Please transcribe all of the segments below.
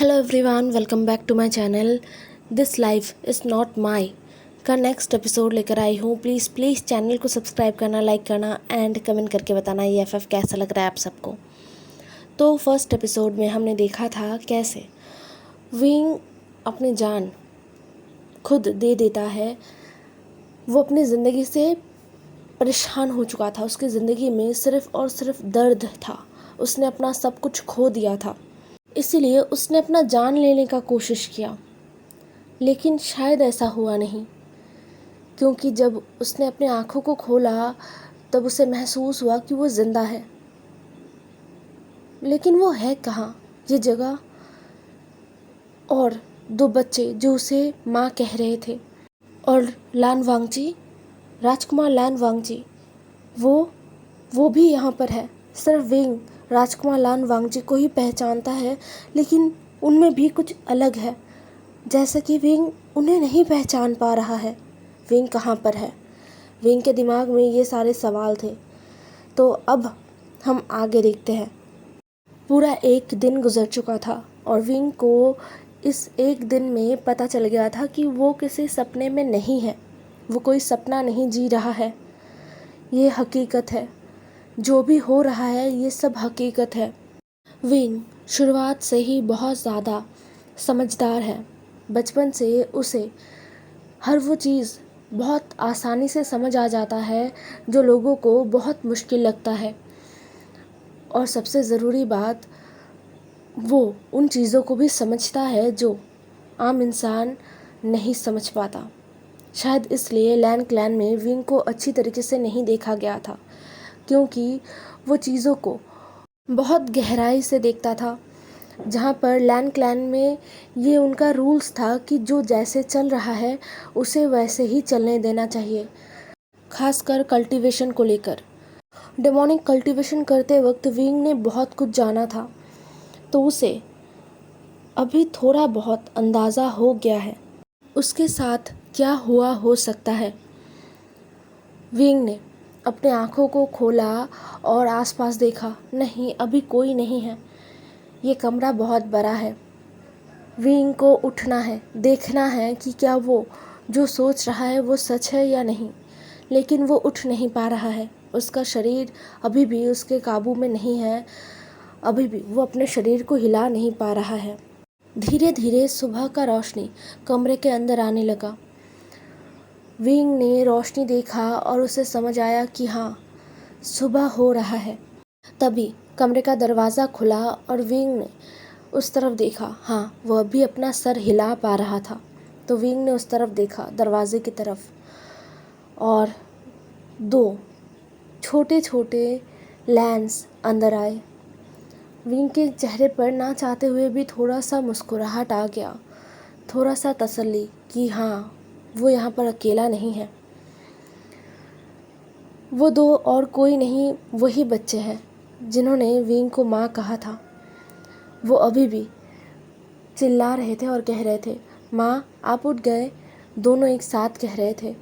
Hello everyone, welcome back to my channel. This life is not my का next episode लेकर आई हूँ। Please channel को subscribe करना, लाइक करना एंड कमेंट करके बताना ये एफएफ कैसा लग रहा है आप सबको। तो फर्स्ट एपिसोड में हमने देखा था कैसे विंग अपनी जान खुद दे देता है। वो अपनी ज़िंदगी से परेशान हो चुका था, उसकी ज़िंदगी में सिर्फ़ और सिर्फ दर्द था। उसने अपना सब कुछ खो दिया था, इसीलिए उसने अपना जान लेने का कोशिश किया, लेकिन शायद ऐसा हुआ नहीं, क्योंकि जब उसने अपनी आँखों को खोला तब उसे महसूस हुआ कि वो ज़िंदा है। लेकिन वो है कहाँ ये जगह, और दो बच्चे जो उसे माँ कह रहे थे, और लान वांगजी, राजकुमार लान वांगजी, वो भी यहाँ पर है। सिर्फ विंग राजकुमार लान वांगजी को ही पहचानता है, लेकिन उनमें भी कुछ अलग है, जैसा कि विंग उन्हें नहीं पहचान पा रहा है। विंग कहाँ पर है? विंग के दिमाग में ये सारे सवाल थे। तो अब हम आगे देखते हैं। पूरा एक दिन गुजर चुका था और विंग को इस एक दिन में पता चल गया था कि वो किसी सपने में नहीं है। वो कोई सपना नहीं जी रहा है, ये हकीकत है। जो भी हो रहा है ये सब हकीकत है। विंग शुरुआत से ही बहुत ज़्यादा समझदार है। बचपन से उसे हर वो चीज़ बहुत आसानी से समझ आ जाता है जो लोगों को बहुत मुश्किल लगता है। और सबसे ज़रूरी बात, वो उन चीज़ों को भी समझता है जो आम इंसान नहीं समझ पाता। शायद इसलिए लैन क्लैन में विंग को अच्छी तरीके से नहीं देखा गया था, क्योंकि वो चीज़ों को बहुत गहराई से देखता था। जहाँ पर लैन क्लैन में ये उनका रूल्स था कि जो जैसे चल रहा है उसे वैसे ही चलने देना चाहिए, खासकर कल्टीवेशन को लेकर। डेमोनिक कल्टीवेशन करते वक्त विंग ने बहुत कुछ जाना था, तो उसे अभी थोड़ा बहुत अंदाज़ा हो गया है उसके साथ क्या हुआ हो सकता है। विंग ने अपने आँखों को खोला और आसपास देखा। नहीं, अभी कोई नहीं है। ये कमरा बहुत बड़ा है। विंग को उठना है, देखना है कि क्या वो जो सोच रहा है वो सच है या नहीं, लेकिन वो उठ नहीं पा रहा है। उसका शरीर अभी भी उसके काबू में नहीं है। अभी भी वो अपने शरीर को हिला नहीं पा रहा है। धीरे धीरे सुबह का रोशनी कमरे के अंदर आने लगा। विंग ने रोशनी देखा और उसे समझ आया कि हाँ, सुबह हो रहा है। तभी कमरे का दरवाज़ा खुला और विंग ने उस तरफ देखा। हाँ, वह अभी अपना सर हिला पा रहा था। तो विंग ने उस तरफ देखा, दरवाजे की तरफ, और दो छोटे छोटे लैंस अंदर आए। विंग के चेहरे पर ना चाहते हुए भी थोड़ा सा मुस्कुराहट आ गया, थोड़ा सा तसल्ली कि हाँ, वो यहाँ पर अकेला नहीं है। वो दो और कोई नहीं, वही बच्चे हैं जिन्होंने विंग को माँ कहा था। वो अभी भी चिल्ला रहे थे और कह रहे थे, माँ आप उठ गए। दोनों एक साथ कह रहे थे।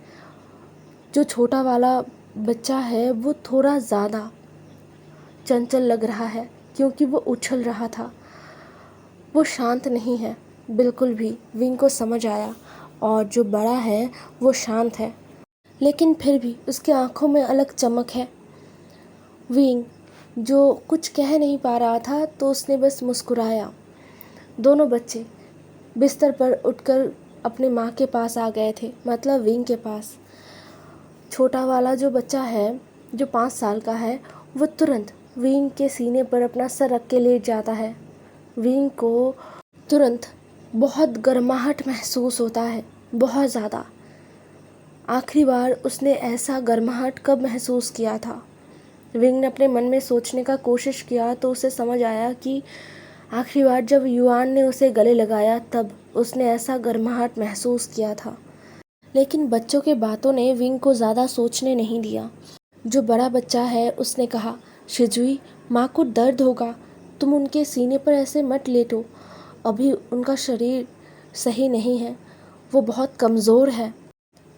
जो छोटा वाला बच्चा है वो थोड़ा ज़्यादा चंचल लग रहा है, क्योंकि वो उछल रहा था। वो शांत नहीं है बिल्कुल भी। विंग को समझ आया। और जो बड़ा है वो शांत है, लेकिन फिर भी उसकी आंखों में अलग चमक है। विंग जो कुछ कह नहीं पा रहा था, तो उसने बस मुस्कुराया। दोनों बच्चे बिस्तर पर उठकर अपने माँ के पास आ गए थे, मतलब विंग के पास। छोटा वाला जो बच्चा है, जो 5 साल का है, वो तुरंत विंग के सीने पर अपना सर रख के लेट जाता है। विंग को तुरंत बहुत गर्माहट महसूस होता है, बहुत ज़्यादा। आखिरी बार उसने ऐसा गर्माहट कब महसूस किया था? विंग ने अपने मन में सोचने का कोशिश किया, तो उसे समझ आया कि आखिरी बार जब युआन ने उसे गले लगाया तब उसने ऐसा गर्माहट महसूस किया था। लेकिन बच्चों के बातों ने विंग को ज़्यादा सोचने नहीं दिया। जो बड़ा बच्चा है उसने कहा, शिजुई, माँ को दर्द होगा, तुम उनके सीने पर ऐसे मत लेटो। अभी उनका शरीर सही नहीं है, वो बहुत कमज़ोर है।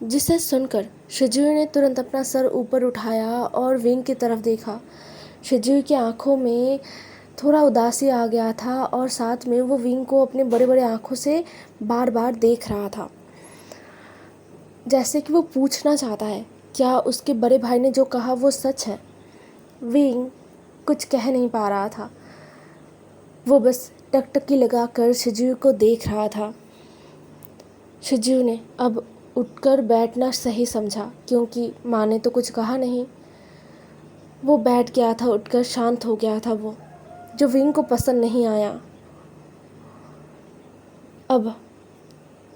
जिसे सुनकर शिजुई ने तुरंत अपना सर ऊपर उठाया और विंग की तरफ देखा। शिजुई की आंखों में थोड़ा उदासी आ गया था और साथ में वो विंग को अपने बड़े बड़े आँखों से बार बार देख रहा था, जैसे कि वो पूछना चाहता है क्या उसके बड़े भाई ने जो कहा वो सच है। विंग कुछ कह नहीं पा रहा था, वो बस टकटकी लगाकर शिजू को देख रहा था। शिजू ने अब उठकर बैठना सही समझा, क्योंकि माँ ने तो कुछ कहा नहीं। वो बैठ गया था, उठकर शांत हो गया था वो, जो विंग को पसंद नहीं आया। अब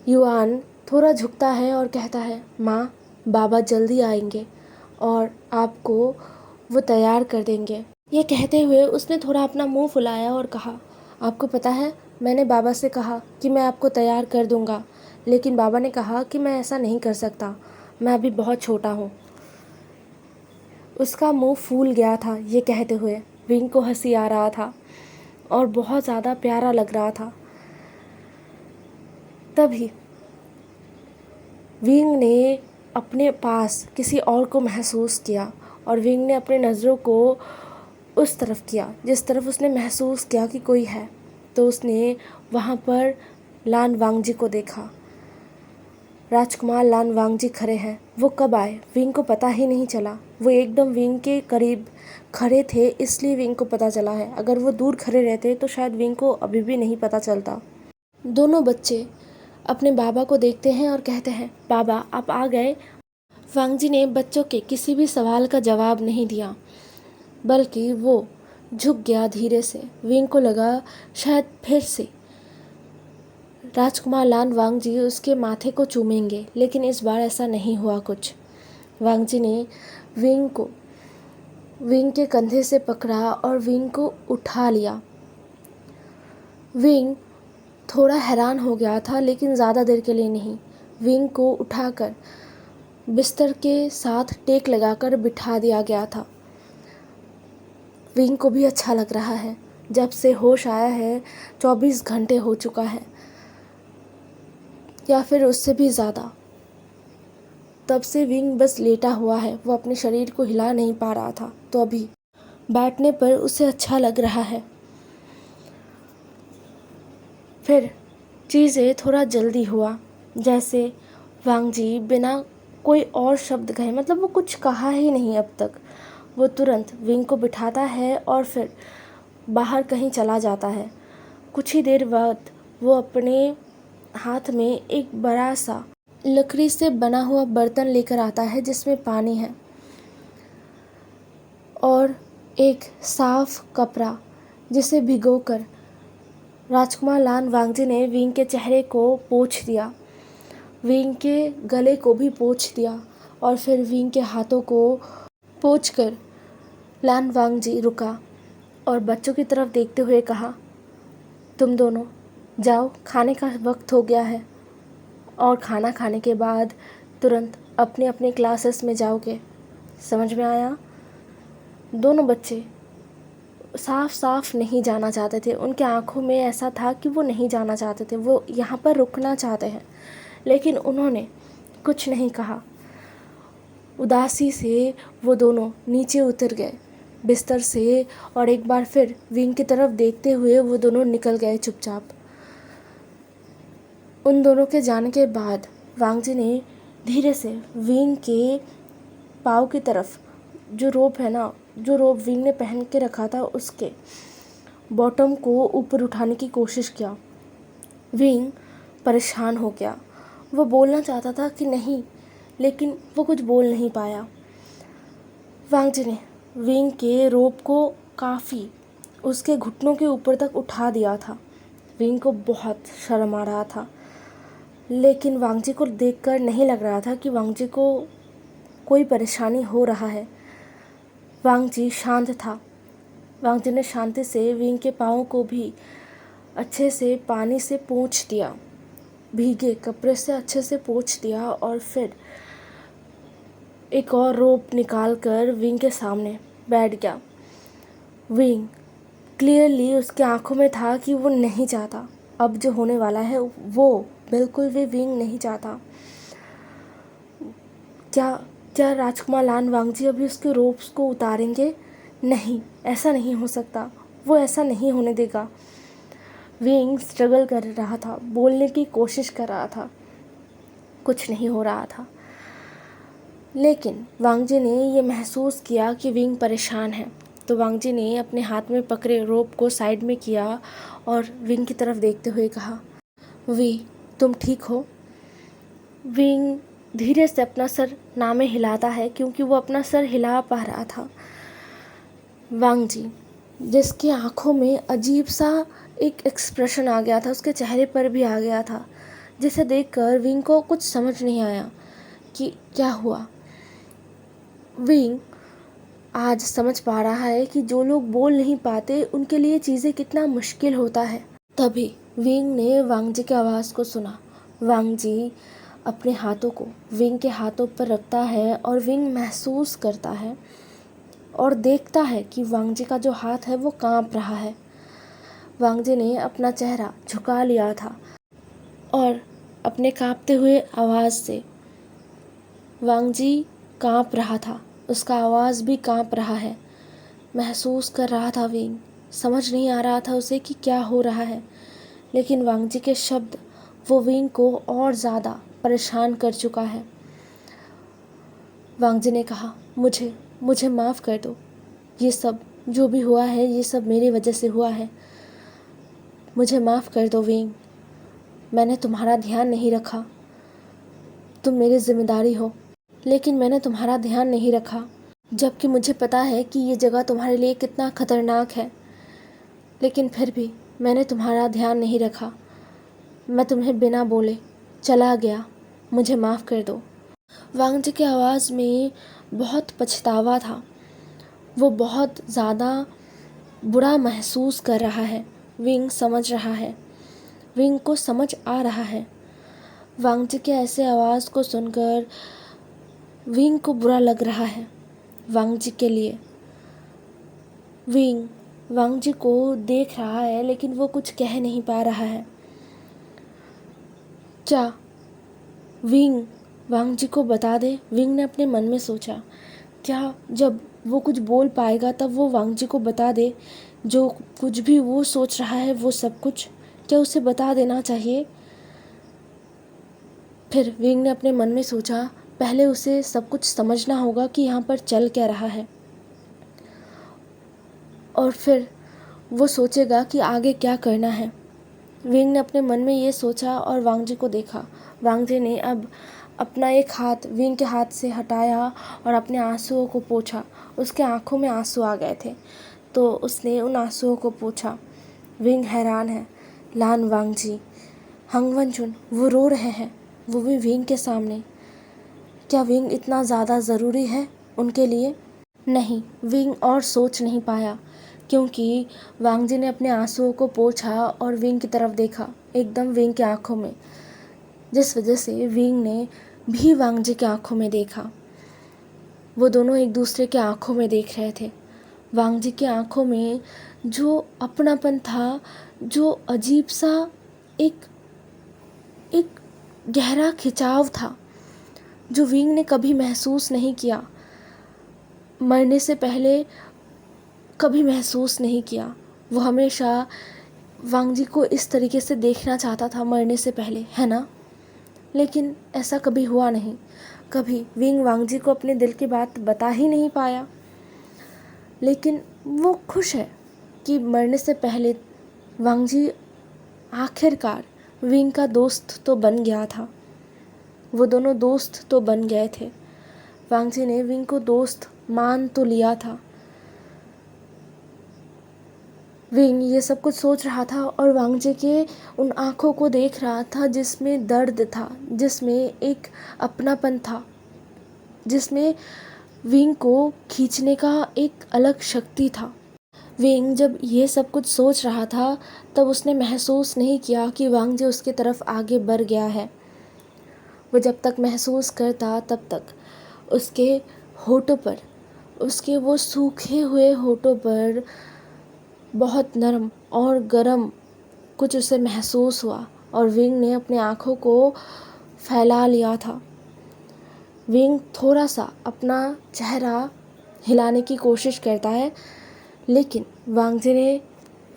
युआन थोड़ा झुकता है और कहता है, माँ, बाबा जल्दी आएंगे और आपको वो तैयार कर देंगे। ये कहते हुए उसने थोड़ा अपना मुंह फुलाया और कहा, आपको पता है, मैंने बाबा से कहा कि मैं आपको तैयार कर दूंगा, लेकिन बाबा ने कहा कि मैं ऐसा नहीं कर सकता, मैं अभी बहुत छोटा हूँ। उसका मुंह फूल गया था ये कहते हुए। विंग को हंसी आ रहा था और बहुत ज़्यादा प्यारा लग रहा था। तभी विंग ने अपने पास किसी और को महसूस किया और विंग ने अपनी नज़रों को उस तरफ किया जिस तरफ उसने महसूस किया कि कोई है। तो उसने वहाँ पर लान वांगजी को देखा। राजकुमार लान वांगजी खड़े हैं। वो कब आए विंग को पता ही नहीं चला। वो एकदम विंग के करीब खड़े थे, इसलिए विंग को पता चला है। अगर वो दूर खड़े रहते तो शायद विंग को अभी भी नहीं पता चलता। दोनों बच्चे अपने बाबा को देखते हैं और कहते हैं, बाबा आप आ गए। वांगजी ने बच्चों के किसी भी सवाल का जवाब नहीं दिया, बल्कि वो झुक गया धीरे से। विंग को लगा शायद फिर से राजकुमार लान वांगजी उसके माथे को चूमेंगे, लेकिन इस बार ऐसा नहीं हुआ कुछ। वांगजी ने विंग के कंधे से पकड़ा और विंग को उठा लिया। विंग थोड़ा हैरान हो गया था, लेकिन ज़्यादा देर के लिए नहीं। विंग को उठाकर बिस्तर के साथ टेक लगाकर बिठा दिया गया था। विंग को भी अच्छा लग रहा है। जब से होश आया है 24 घंटे हो चुका है, या फिर उससे भी ज़्यादा। तब से विंग बस लेटा हुआ है, वो अपने शरीर को हिला नहीं पा रहा था, तो अभी बैठने पर उसे अच्छा लग रहा है। फिर चीज़ें थोड़ा जल्दी हुआ, जैसे वांगजी बिना कोई और शब्द कहे, मतलब वो कुछ कहा ही नहीं अब तक, वो तुरंत विंग को बिठाता है और फिर बाहर कहीं चला जाता है। कुछ ही देर बाद वो अपने हाथ में एक बड़ा सा लकड़ी से बना हुआ बर्तन लेकर आता है, जिसमें पानी है और एक साफ कपड़ा, जिसे भिगोकर राजकुमार लान वांगजी ने विंग के चेहरे को पोंछ दिया, विंग के गले को भी पोंछ दिया और फिर विंग के हाथों को पोंछकर लान वांगजी रुका और बच्चों की तरफ देखते हुए कहा, तुम दोनों जाओ, खाने का वक्त हो गया है और खाना खाने के बाद तुरंत अपने अपने क्लासेस में जाओगे। समझ में आया? दोनों बच्चे साफ साफ नहीं जाना चाहते थे। उनके आंखों में ऐसा था कि वो नहीं जाना चाहते थे, वो यहाँ पर रुकना चाहते हैं, लेकिन उन्होंने कुछ नहीं कहा। उदासी से वो दोनों नीचे उतर गए बिस्तर से और एक बार फिर विंग की तरफ देखते हुए वो दोनों निकल गए चुपचाप। उन दोनों के जाने के बाद वांगजी ने धीरे से विंग के पाँव की तरफ, जो रोप है ना, जो रोप विंग ने पहन के रखा था, उसके बॉटम को ऊपर उठाने की कोशिश किया। विंग परेशान हो गया। वो बोलना चाहता था कि नहीं, लेकिन वो कुछ बोल नहीं पाया। वांगजी ने विंग के रोप को काफ़ी उसके घुटनों के ऊपर तक उठा दिया था। विंग को बहुत शर्म आ रहा था, लेकिन वांगजी को देखकर नहीं लग रहा था कि वांगजी को कोई परेशानी हो रहा है। वांगजी शांत था। वांगजी ने शांति से विंग के पाँव को भी अच्छे से पानी से पोंछ दिया, भीगे कपड़े से अच्छे से पोंछ दिया और फिर एक और रोप निकाल कर विंग के सामने बैठ गया। विंग क्लियरली उसके आंखों में था कि वो नहीं चाहता, अब जो होने वाला है वो बिल्कुल भी विंग नहीं चाहता। क्या राजकुमार लान वांगजी अभी उसके रोप्स को उतारेंगे? नहीं, ऐसा नहीं हो सकता। वो ऐसा नहीं होने देगा। विंग स्ट्रगल कर रहा था, बोलने की कोशिश कर रहा था, कुछ नहीं हो रहा था। लेकिन वांगजी ने ये महसूस किया कि विंग परेशान है, तो वांगजी ने अपने हाथ में पकड़े रोप को साइड में किया और विंग की तरफ देखते हुए कहा, वी, तुम ठीक हो? विंग धीरे से अपना सर ना में हिलाता है, क्योंकि वो अपना सर हिला पा रहा था। वांगजी, जिसकी आंखों में अजीब सा एक एक्सप्रेशन आ गया था, उसके चेहरे पर भी आ गया था, जिसे देखकर विंग को कुछ समझ नहीं आया कि क्या हुआ। विंग आज समझ पा रहा है कि जो लोग बोल नहीं पाते उनके लिए चीज़ें कितना मुश्किल होता है। तभी विंग ने वांगजी की आवाज़ को सुना। वांगजी अपने हाथों को विंग के हाथों पर रखता है और विंग महसूस करता है और देखता है कि वांगजी का जो हाथ है वो कांप रहा है। वांगजी ने अपना चेहरा झुका लिया था और अपने कांपते हुए आवाज़ से, वांगजी कांप रहा था, उसका आवाज़ भी कांप रहा है, महसूस कर रहा था विंग। समझ नहीं आ रहा था उसे कि क्या हो रहा है, लेकिन वांगजी के शब्द वो विंग को और ज़्यादा परेशान कर चुका है। वांगजी ने कहा, मुझे माफ़ कर दो, ये सब जो भी हुआ है ये सब मेरी वजह से हुआ है, मुझे माफ़ कर दो विंग, मैंने तुम्हारा ध्यान नहीं रखा, तुम मेरी जिम्मेदारी हो, लेकिन मैंने तुम्हारा ध्यान नहीं रखा, जबकि मुझे पता है कि ये जगह तुम्हारे लिए कितना ख़तरनाक है, लेकिन फिर भी मैंने तुम्हारा ध्यान नहीं रखा, मैं तुम्हें बिना बोले चला गया, मुझे माफ़ कर दो। वांगजी की आवाज़ में बहुत पछतावा था, वो बहुत ज़्यादा बुरा महसूस कर रहा है। विंग समझ रहा है, विंग को समझ आ रहा है। वांगजी के ऐसे आवाज़ को सुनकर विंग को बुरा लग रहा है वांगजी के लिए। विंग वांगजी को देख रहा है, लेकिन वो कुछ कह नहीं पा रहा है। क्या विंग वांगजी को बता दे? विंग ने अपने मन में सोचा, क्या जब वो कुछ बोल पाएगा तब वो वांगजी को बता दे जो कुछ भी वो सोच रहा है, वो सब कुछ क्या उसे बता देना चाहिए? फिर विंग ने अपने मन में सोचा, पहले उसे सब कुछ समझना होगा कि यहाँ पर चल क्या रहा है, और फिर वो सोचेगा कि आगे क्या करना है। विंग ने अपने मन में ये सोचा और वांगजी को देखा। वांगजी ने अब अपना एक हाथ विंग के हाथ से हटाया और अपने आंसुओं को पोंछा। उसके आंखों में आंसू आ गए थे, तो उसने उन आंसुओं को पोंछा। विंग हैरान है। लान वांगजी, हंगवनचुन, वो रो रहे हैं, वो भी विंग के सामने। क्या विंग इतना ज़्यादा ज़रूरी है उनके लिए? नहीं, विंग और सोच नहीं पाया, क्योंकि वांगजी ने अपने आंसुओं को पोंछा और विंग की तरफ देखा, एकदम विंग की आंखों में, जिस वजह से विंग ने भी वांगजी की आंखों में देखा। वो दोनों एक दूसरे के आंखों में देख रहे थे। वांगजी की आंखों में जो अपनापन था, जो अजीब सा एक एक गहरा खिंचाव था, जो विंग ने कभी महसूस नहीं किया, मरने से पहले कभी महसूस नहीं किया। वो हमेशा वांगजी को इस तरीके से देखना चाहता था मरने से पहले, है ना? लेकिन ऐसा कभी हुआ नहीं। कभी विंग वांगजी को अपने दिल की बात बता ही नहीं पाया, लेकिन वो खुश है कि मरने से पहले वांगजी आखिरकार विंग का दोस्त तो बन गया था। वो दोनों दोस्त तो बन गए थे। वांगजी ने विंग को दोस्त मान तो लिया था। विंग ये सब कुछ सोच रहा था और वांगजी के उन आँखों को देख रहा था, जिसमें दर्द था, जिसमें एक अपनापन था, जिसमें विंग को खींचने का एक अलग शक्ति था। विंग जब ये सब कुछ सोच रहा था, तब उसने महसूस नहीं किया कि वांगजी उसकी तरफ आगे बढ़ गया है। वो जब तक महसूस करता, तब तक उसके होठों पर, उसके वो सूखे हुए होठों पर बहुत नरम और गर्म कुछ उसे महसूस हुआ, और विंग ने अपने आँखों को फैला लिया था। विंग थोड़ा सा अपना चेहरा हिलाने की कोशिश करता है, लेकिन वांगजी ने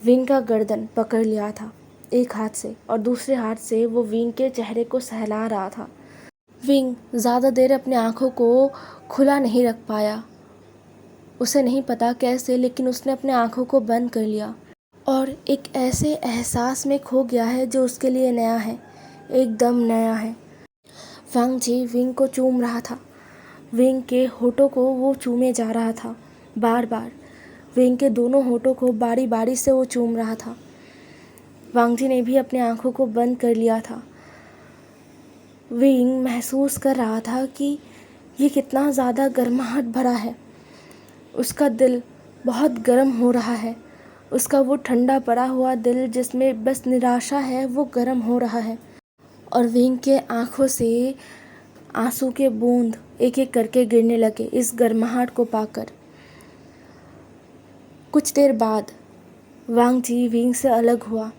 विंग का गर्दन पकड़ लिया था एक हाथ से और दूसरे हाथ से वो विंग के चेहरे को सहला रहा था। विंग ज़्यादा देर अपने आँखों को खुला नहीं रख पाया। उसे नहीं पता कैसे, लेकिन उसने अपने आँखों को बंद कर लिया और एक ऐसे एहसास में खो गया है जो उसके लिए नया है, एकदम नया है। वांग जी विंग को चूम रहा था। विंग के होठों को वो चूमे जा रहा था बार बार। विंग के दोनों होठों को बारी बारी से वो चूम रहा था। वांग जी ने भी अपनी आँखों को बंद कर लिया था। विंग महसूस कर रहा था कि ये कितना ज़्यादा गर्माहट भरा है। उसका दिल बहुत गर्म हो रहा है। उसका वो ठंडा पड़ा हुआ दिल जिसमें बस निराशा है, वो गर्म हो रहा है। और विंग के आँखों से आंसू के बूंद एक एक करके गिरने लगे इस गर्माहट को पाकर। कुछ देर बाद वांग जी विंग से अलग हुआ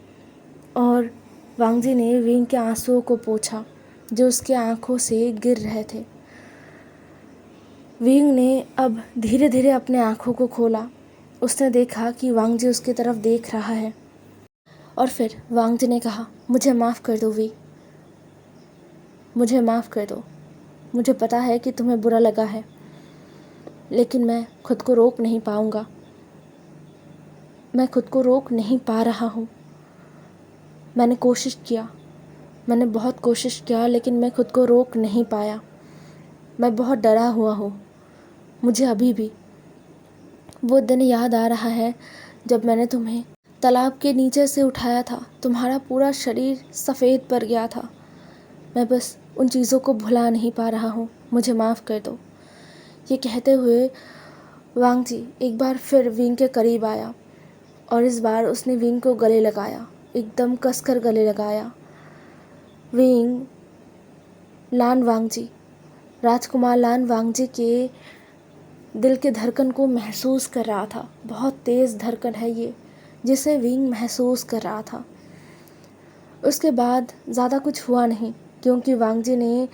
और वांग जी ने विंग के आंसुओं को पोंछा जो उसके आँखों से गिर रहे थे। विंग ने अब धीरे धीरे अपने आँखों को खोला। उसने देखा कि वांग जी उसकी तरफ देख रहा है और फिर वांग जी ने कहा, मुझे माफ़ कर दो वी, मुझे माफ़ कर दो। मुझे पता है कि तुम्हें बुरा लगा है, लेकिन मैं खुद को रोक नहीं पाऊँगा। मैं खुद को रोक नहीं पा रहा हूँ। मैंने कोशिश किया, मैंने बहुत कोशिश किया, लेकिन मैं खुद को रोक नहीं पाया। मैं बहुत डरा हुआ हूँ। मुझे अभी भी वो दिन याद आ रहा है जब मैंने तुम्हें तालाब के नीचे से उठाया था। तुम्हारा पूरा शरीर सफ़ेद पड़ गया था। मैं बस उन चीज़ों को भुला नहीं पा रहा हूँ। मुझे माफ़ कर दो। ये कहते हुए वांग जी एक बार फिर विंग के करीब आया और इस बार उसने विंग को गले लगाया, एकदम कसकर गले लगाया। विंग लान वांग जी, राजकुमार लान वांग जी के दिल के धड़कन को महसूस कर रहा था। बहुत तेज़ धड़कन है ये, जिसे विंग महसूस कर रहा था। उसके बाद ज़्यादा कुछ हुआ नहीं, क्योंकि वांग जी ने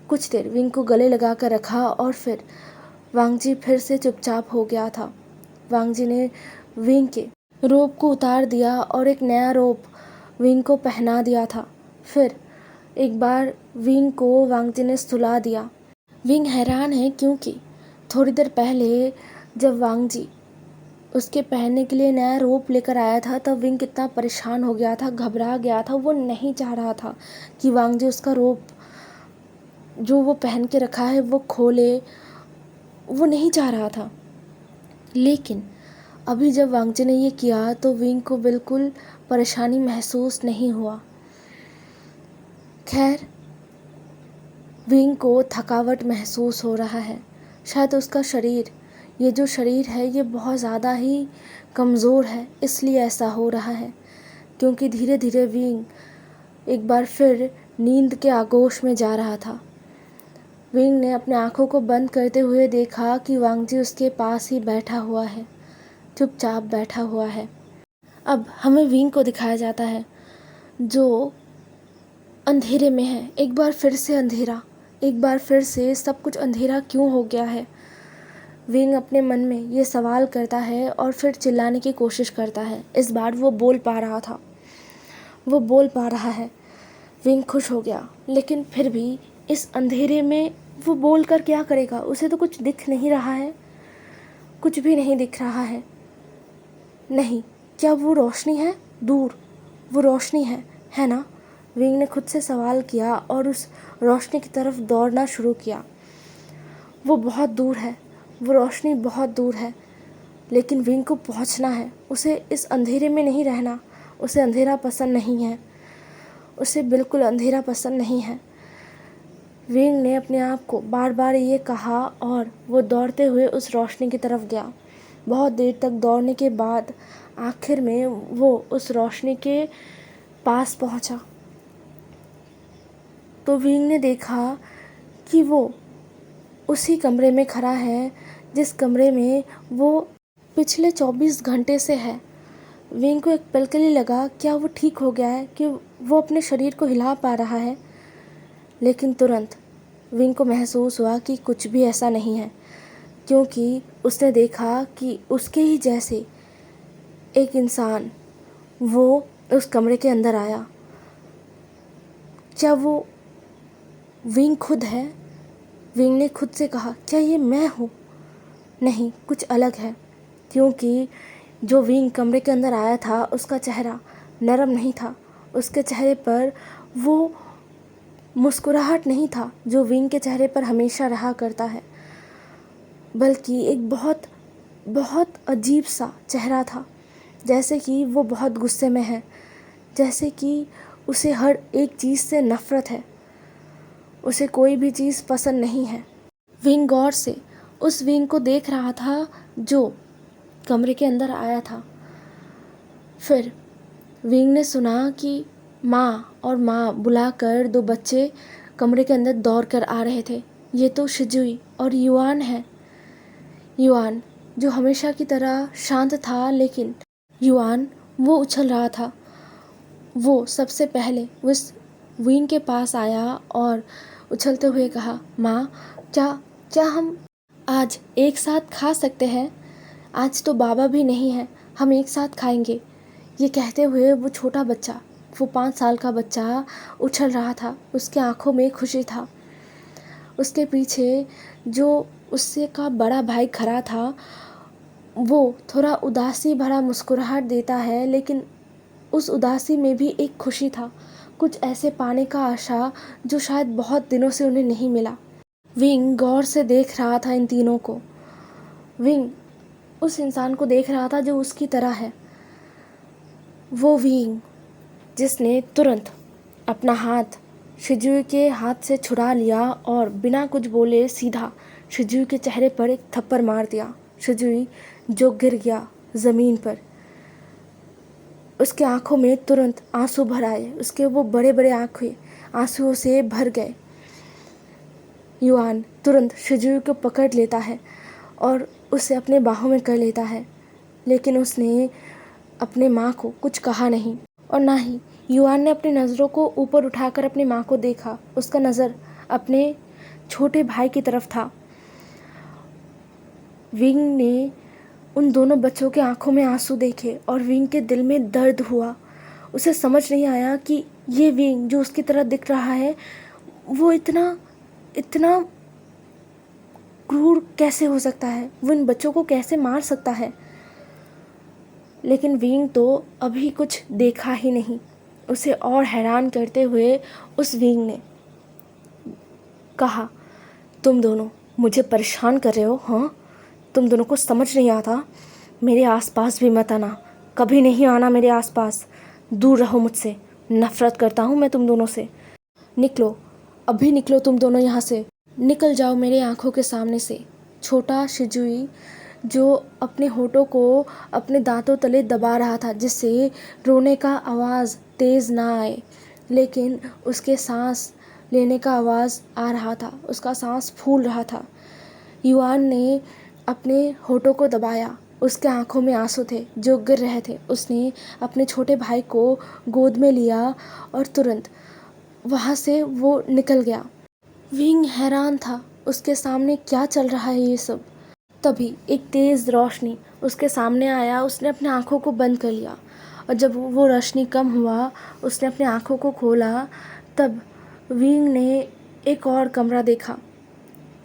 कुछ देर विंग को गले लगा कर रखा और फिर वांग जी फिर से चुपचाप हो गया था। वांग जी ने विंग के रोब को उतार दिया और एक नया रोब विंग को पहना दिया था। फिर एक बार विंग को वांग जी ने सुला दिया। विंग हैरान है क्योंकि थोड़ी देर पहले जब वांग जी उसके पहनने के लिए नया रोब लेकर आया था तब विंग कितना परेशान हो गया था, घबरा गया था। वो नहीं चाह रहा था कि वांग जी उसका रोब जो वो पहन के रखा है वो खोले, वो नहीं चाह रहा था। लेकिन अभी जब वांग जी ने ये किया तो विंग को बिल्कुल परेशानी महसूस नहीं हुआ। खैर, विंग को थकावट महसूस हो रहा है। शायद उसका शरीर, ये जो शरीर है ये बहुत ज़्यादा ही कमज़ोर है, इसलिए ऐसा हो रहा है। क्योंकि धीरे धीरे विंग एक बार फिर नींद के आगोश में जा रहा था। विंग ने अपने आँखों को बंद करते हुए देखा कि वांग जी उसके पास ही बैठा हुआ है, चुपचाप बैठा हुआ है। अब हमें विंग को दिखाया जाता है जो अंधेरे में है। एक बार फिर से अंधेरा, एक बार फिर से सब कुछ अंधेरा क्यों हो गया है। विंग अपने मन में ये सवाल करता है और फिर चिल्लाने की कोशिश करता है। इस बार वो बोल पा रहा था, वो बोल पा रहा है। विंग खुश हो गया, लेकिन फिर भी इस अंधेरे में वो बोल कर क्या करेगा। उसे तो कुछ दिख नहीं रहा है, कुछ भी नहीं दिख रहा है। नहीं, क्या वो रोशनी है? दूर वो रोशनी है ना? विंग ने खुद से सवाल किया और उस रोशनी की तरफ दौड़ना शुरू किया। वो बहुत दूर है, वो रोशनी बहुत दूर है, लेकिन विंग को पहुंचना है। उसे इस अंधेरे में नहीं रहना। उसे अंधेरा पसंद नहीं है, उसे बिल्कुल अंधेरा पसंद नहीं है। विंग ने अपने आप को बार बार ये कहा और वो दौड़ते हुए उस रोशनी की तरफ गया। बहुत देर तक दौड़ने के बाद आखिर में वो उस रोशनी के पास पहुंचा तो विंग ने देखा कि वो उसी कमरे में खड़ा है जिस कमरे में वो पिछले 24 घंटे से है। विंग को एक पल के लिए लगा क्या वो ठीक हो गया है, कि वो अपने शरीर को हिला पा रहा है। लेकिन तुरंत विंग को महसूस हुआ कि कुछ भी ऐसा नहीं है, क्योंकि उसने देखा कि उसके ही जैसे एक इंसान वो उस कमरे के अंदर आया। क्या वो विंग खुद है? विंग ने खुद से कहा, क्या ये मैं हूँ? नहीं, कुछ अलग है, क्योंकि जो विंग कमरे के अंदर आया था उसका चेहरा नरम नहीं था। उसके चेहरे पर वो मुस्कुराहट नहीं था जो विंग के चेहरे पर हमेशा रहा करता है, बल्कि एक बहुत बहुत अजीब सा चेहरा था, जैसे कि वो बहुत गुस्से में है, जैसे कि उसे हर एक चीज़ से नफ़रत है, उसे कोई भी चीज़ पसंद नहीं है। विंग गौर से उस विंग को देख रहा था जो कमरे के अंदर आया था। फिर विंग ने सुना कि माँ बुलाकर दो बच्चे कमरे के अंदर दौड़ कर आ रहे थे। ये तो शिजुई और युआन है। युआन जो हमेशा की तरह शांत था, लेकिन युआन वो उछल रहा था। वो सबसे पहले उस विंग के पास आया और उछलते हुए कहा, माँ, क्या क्या हम आज एक साथ खा सकते हैं? आज तो बाबा भी नहीं है, हम एक साथ खाएंगे। ये कहते हुए वो छोटा बच्चा, वो 5 साल का बच्चा उछल रहा था। उसके आंखों में खुशी था। उसके पीछे जो उससे का बड़ा भाई खड़ा था, वो थोड़ा उदासी भरा मुस्कुराहट देता है, लेकिन उस उदासी में भी एक खुशी था, कुछ ऐसे पाने का आशा जो शायद बहुत दिनों से उन्हें नहीं मिला। विंग गौर से देख रहा था इन तीनों को। विंग उस इंसान को देख रहा था जो उसकी तरह है। वो विंग जिसने तुरंत अपना हाथ शिजुई के हाथ से छुड़ा लिया और बिना कुछ बोले सीधा शिजुई के चेहरे पर एक थप्पड़ मार दिया। शिजुई जो गिर गया ज़मीन पर। उसके आंखों में तुरंत आंसू भर आए। उसके वो बड़े बड़े आंखें आंसुओं से भर गए। युआन तुरंत शिजुई को पकड़ लेता है और उसे अपने बाहों में कर लेता है, लेकिन उसने अपने माँ को कुछ कहा नहीं, और ना ही युआन ने अपनी नज़रों को ऊपर उठाकर अपनी माँ को देखा। उसका नज़र अपने छोटे भाई की तरफ था। विंग ने उन दोनों बच्चों के आंखों में आंसू देखे और विंग के दिल में दर्द हुआ। उसे समझ नहीं आया कि ये विंग जो उसकी तरह दिख रहा है, वो इतना इतना क्रूर कैसे हो सकता है, वो इन बच्चों को कैसे मार सकता है। लेकिन विंग तो अभी कुछ देखा ही नहीं। उसे और हैरान करते हुए उस विंग ने कहा, तुम दोनों मुझे परेशान कर रहे हो, हाँ? तुम दोनों को समझ नहीं आता? मेरे आसपास भी मत आना, कभी नहीं आना मेरे आसपास। दूर रहो मुझसे, नफ़रत करता हूँ मैं तुम दोनों से। निकलो, अभी निकलो तुम दोनों यहाँ से, निकल जाओ मेरे आँखों के सामने से। छोटा शिजुई जो अपने होठों को अपने दांतों तले दबा रहा था, जिससे रोने का आवाज़ तेज़ ना आए, लेकिन उसके सांस लेने का आवाज़ आ रहा था, उसका सांस फूल रहा था। युआन ने अपने होठों को दबाया। उसके आंखों में आंसू थे जो गिर रहे थे। उसने अपने छोटे भाई को गोद में लिया और तुरंत वहाँ से वो निकल गया। विंग हैरान था, उसके सामने क्या चल रहा है ये सब। तभी एक तेज़ रोशनी उसके सामने आया। उसने अपने आँखों को बंद कर लिया, और जब वो रोशनी कम हुआ, उसने अपने आँखों को खोला। तब विंग ने एक और कमरा देखा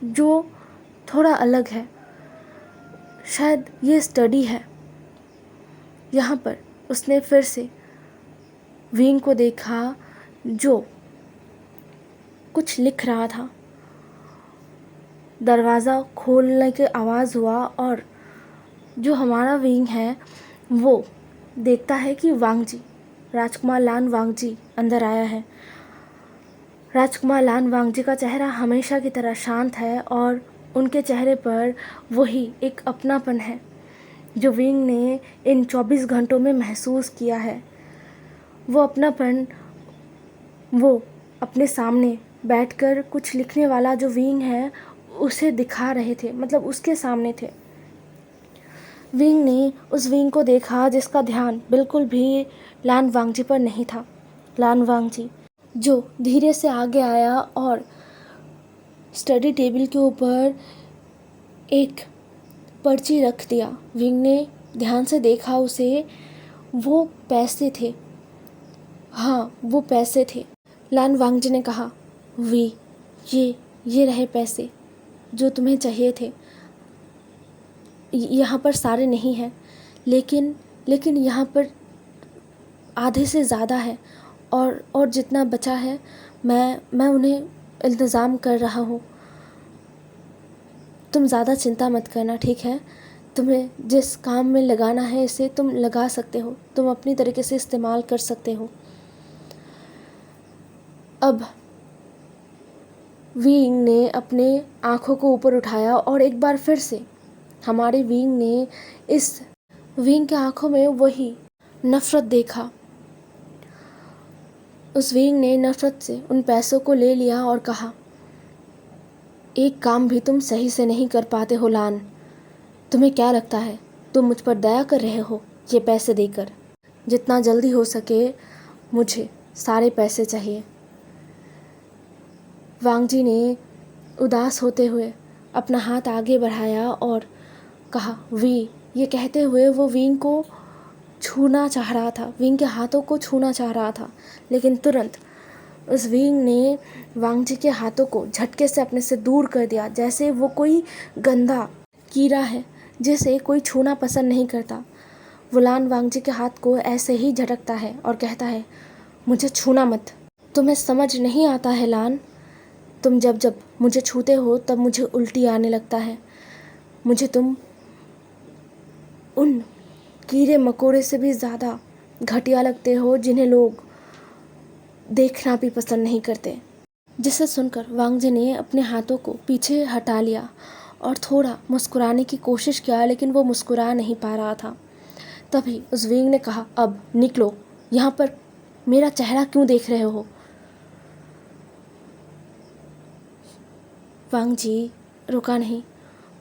जो थोड़ा अलग है। शायद ये स्टडी है। यहाँ पर उसने फिर से विंग को देखा जो कुछ लिख रहा था। दरवाज़ा खोलने की आवाज़ हुआ और जो हमारा विंग है वो देखता है कि वांगजी, राजकुमार लान वांगजी अंदर आया है। राजकुमार लान वांगजी का चेहरा हमेशा की तरह शांत है और उनके चेहरे पर वही एक अपनापन है जो विंग ने इन 24 घंटों में महसूस किया है। वो अपनापन वो अपने सामने बैठकर कुछ लिखने वाला जो विंग है उसे दिखा रहे थे, मतलब उसके सामने थे। विंग ने उस विंग को देखा जिसका ध्यान बिल्कुल भी लान वांगजी पर नहीं था। लान वांगजी जो धीरे से आगे आया और स्टडी टेबल के ऊपर एक पर्ची रख दिया। विंग ने ध्यान से देखा उसे वो पैसे थे। हाँ, वो पैसे थे। लान वांगजी ने कहा, वी, ये रहे पैसे जो तुम्हें चाहिए थे। यहाँ पर सारे नहीं हैं, लेकिन यहाँ पर आधे से ज़्यादा है, और जितना बचा है मैं उन्हें इंतज़ाम कर रहा हूँ। तुम ज़्यादा चिंता मत करना, ठीक है? तुम्हें जिस काम में लगाना है इसे तुम लगा सकते हो, तुम अपनी तरीके से इस्तेमाल कर सकते हो। अब विंग ने अपने आँखों को ऊपर उठाया और एक बार फिर से हमारे विंग ने इस विंग के आँखों में वही नफ़रत देखा। उस विंग ने नफ़रत से उन पैसों को ले लिया और कहा, एक काम भी तुम सही से नहीं कर पाते हो लान। तुम्हें क्या लगता है तुम मुझ पर दया कर रहे हो ये पैसे देकर? जितना जल्दी हो सके मुझे सारे पैसे चाहिए। वांगजी ने उदास होते हुए अपना हाथ आगे बढ़ाया और कहा, वी। ये कहते हुए वो विंग को छूना चाह रहा था, विंग के हाथों को छूना चाह रहा था, लेकिन तुरंत उस विंग ने वांगजी के हाथों को झटके से अपने से दूर कर दिया, जैसे वो कोई गंदा कीड़ा है जिसे कोई छूना पसंद नहीं करता। वो लान वांगजी के हाथ को ऐसे ही झटकता है और कहता है, मुझे छूना मत। तुम्हें समझ नहीं आता है लान, तुम जब जब मुझे छूते हो तब मुझे उल्टी आने लगता है। मुझे तुम उन कीड़े मकोड़े से भी ज़्यादा घटिया लगते हो जिन्हें लोग देखना भी पसंद नहीं करते। जिसे सुनकर वांगजी ने अपने हाथों को पीछे हटा लिया और थोड़ा मुस्कुराने की कोशिश किया, लेकिन वो मुस्कुरा नहीं पा रहा था। तभी उस विंग ने कहा, अब निकलो यहाँ पर, मेरा चेहरा क्यों देख रहे हो? वांगजी रुका नहीं,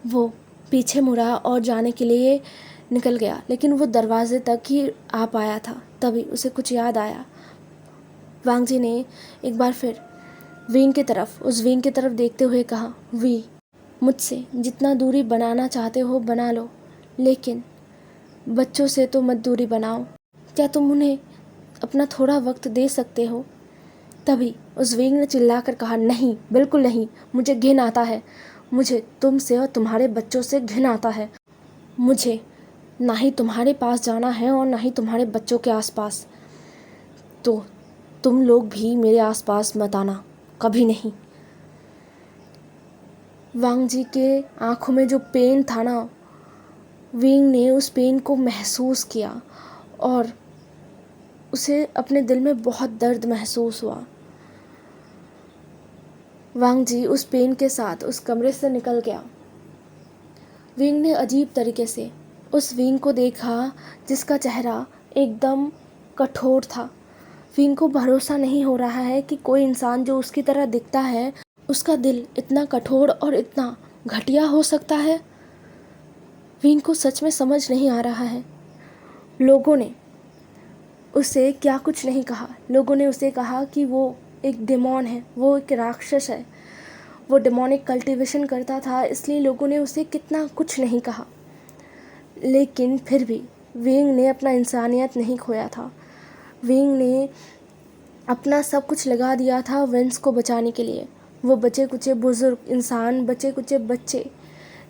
वो पीछे मुड़ा और जाने के लिए निकल गया, लेकिन वो दरवाजे तक ही आ पाया था। तभी उसे कुछ याद आया। वांगजी ने एक बार फिर उस विंग की तरफ देखते हुए कहा, वी, मुझसे जितना दूरी बनाना चाहते हो बना लो, लेकिन बच्चों से तो मत दूरी बनाओ। क्या तुम उन्हें अपना थोड़ा वक्त दे सकते हो? तभी उस विंग ने चिल्लाकर कहा, नहीं, बिल्कुल नहीं, मुझे घिन आता है। मुझे तुमसे और तुम्हारे बच्चों से घिन आता है। मुझे ना ही तुम्हारे पास जाना है और ना ही तुम्हारे बच्चों के आसपास। तो तुम लोग भी मेरे आसपास मत आना, कभी नहीं। वांगजी के आंखों में जो पेन था ना, विंग ने उस पेन को महसूस किया और उसे अपने दिल में बहुत दर्द महसूस हुआ। वांगजी उस पेन के साथ उस कमरे से निकल गया। विंग ने अजीब तरीके से उस विंग को देखा जिसका चेहरा एकदम कठोर था। विंग को भरोसा नहीं हो रहा है कि कोई इंसान जो उसकी तरह दिखता है, उसका दिल इतना कठोर और इतना घटिया हो सकता है। विंग को सच में समझ नहीं आ रहा है। लोगों ने उसे क्या कुछ नहीं कहा। लोगों ने उसे कहा कि वो एक डेमॉन है, वो एक राक्षस है, वो डेमोनिक कल्टीवेशन करता था, इसलिए लोगों ने उसे कितना कुछ नहीं कहा। लेकिन फिर भी विंग ने अपना इंसानियत नहीं खोया था। विंग ने अपना सब कुछ लगा दिया था वेंस को बचाने के लिए। वो बचे कुचे बुजुर्ग इंसान, बचे कुचे बच्चे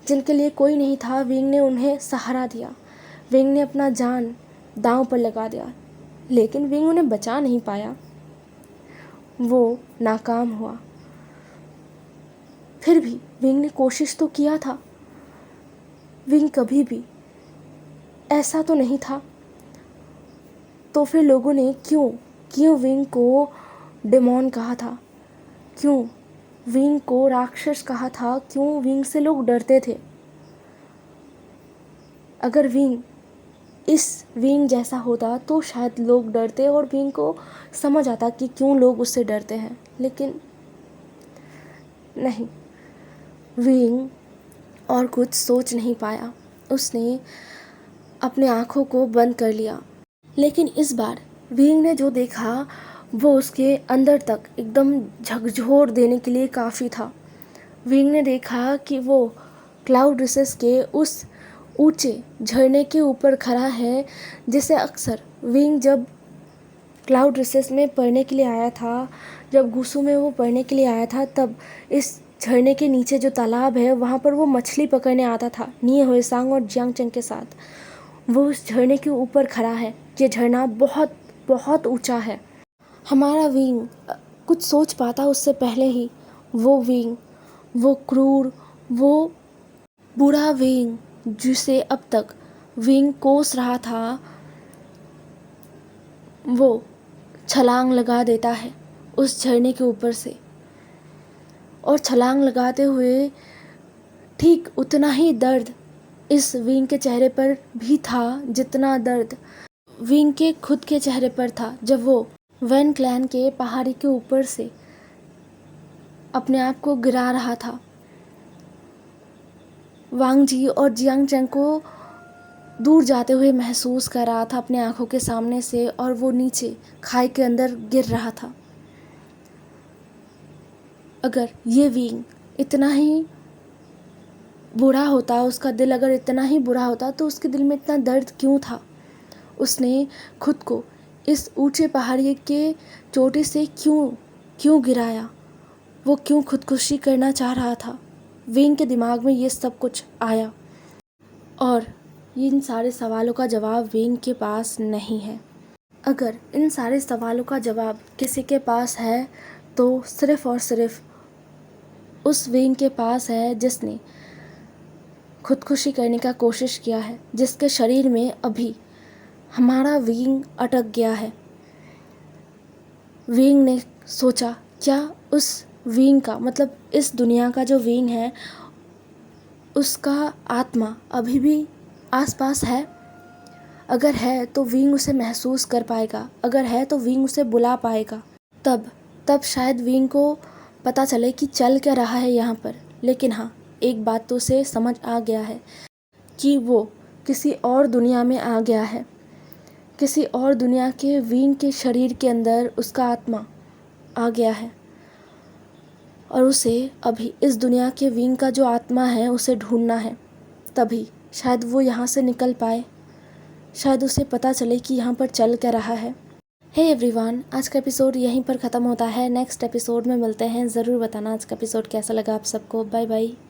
जिनके लिए कोई नहीं था, विंग ने उन्हें सहारा दिया। विंग ने अपना जान दांव पर लगा दिया, लेकिन विंग उन्हें बचा नहीं पाया। वो नाकाम हुआ। फिर भी विंग ने कोशिश तो किया था। विंग कभी भी ऐसा तो नहीं था। तो फिर लोगों ने क्यों विंग को डेमॉन कहा था? क्यों विंग को राक्षस कहा था? क्यों विंग से लोग डरते थे? अगर विंग इस विंग जैसा होता तो शायद लोग डरते और विंग को समझ आता कि क्यों लोग उससे डरते हैं, लेकिन नहीं, विंग और कुछ सोच नहीं पाया। उसने अपने आँखों को बंद कर लिया। लेकिन इस बार विंग ने जो देखा वो उसके अंदर तक एकदम झकझोर देने के लिए काफ़ी था। विंग ने देखा कि वो क्लाउड रिसेस के ऊंचे झरने के ऊपर खड़ा है, जिसे अक्सर विंग जब क्लाउड रिसेस में पढ़ने के लिए आया था, जब गुसू में वो पढ़ने के लिए आया था, तब इस झरने के नीचे जो तालाब है वहाँ पर वो मछली पकड़ने आता था निये हुएसांग और जियांग चंग के साथ। वो उस झरने के ऊपर खड़ा है। ये झरना बहुत बहुत ऊंचा है। हमारा विंग कुछ सोच पाता उससे पहले ही वो विंग, वो क्रूर, वो बुरा विंग जिसे अब तक विंग कोस रहा था, वो छलांग लगा देता है उस झरने के ऊपर से। और छलांग लगाते हुए ठीक उतना ही दर्द इस विंग के चेहरे पर भी था जितना दर्द विंग के खुद के चेहरे पर था जब वो वैन क्लैन के पहाड़ी के ऊपर से अपने आप को गिरा रहा था। वांग जी और जियांग चंग को दूर जाते हुए महसूस कर रहा था अपने आंखों के सामने से, और वो नीचे खाई के अंदर गिर रहा था। अगर ये विंग इतना ही बुरा होता, उसका दिल अगर इतना ही बुरा होता, तो उसके दिल में इतना दर्द क्यों था? उसने खुद को इस ऊंचे पहाड़ी के चोटी से क्यों गिराया? वो क्यों खुदकुशी करना चाह रहा था? विंग के दिमाग में ये सब कुछ आया, और इन सारे सवालों का जवाब विंग के पास नहीं है। अगर इन सारे सवालों का जवाब किसी के पास है तो सिर्फ और सिर्फ उस विंग के पास है जिसने खुदकुशी करने का कोशिश किया है, जिसके शरीर में अभी हमारा विंग अटक गया है। विंग ने सोचा, क्या उस विंग का मतलब इस दुनिया का जो विंग है उसका आत्मा अभी भी आसपास है? अगर है तो विंग उसे महसूस कर पाएगा, अगर है तो विंग उसे बुला पाएगा। तब शायद विंग को पता चले कि चल क्या रहा है यहाँ पर। लेकिन हाँ, एक बात तो उसे समझ आ गया है कि वो किसी और दुनिया में आ गया है। किसी और दुनिया के विंग के शरीर के अंदर उसका आत्मा आ गया है, और उसे अभी इस दुनिया के विंग का जो आत्मा है उसे ढूंढना है। तभी शायद वो यहाँ से निकल पाए, शायद उसे पता चले कि यहाँ पर चल क्या रहा है। हे एवरीवन, आज का एपिसोड यहीं पर ख़त्म होता है। नेक्स्ट एपिसोड में मिलते हैं। ज़रूर बताना आज का एपिसोड कैसा लगा आप सबको। Bye bye.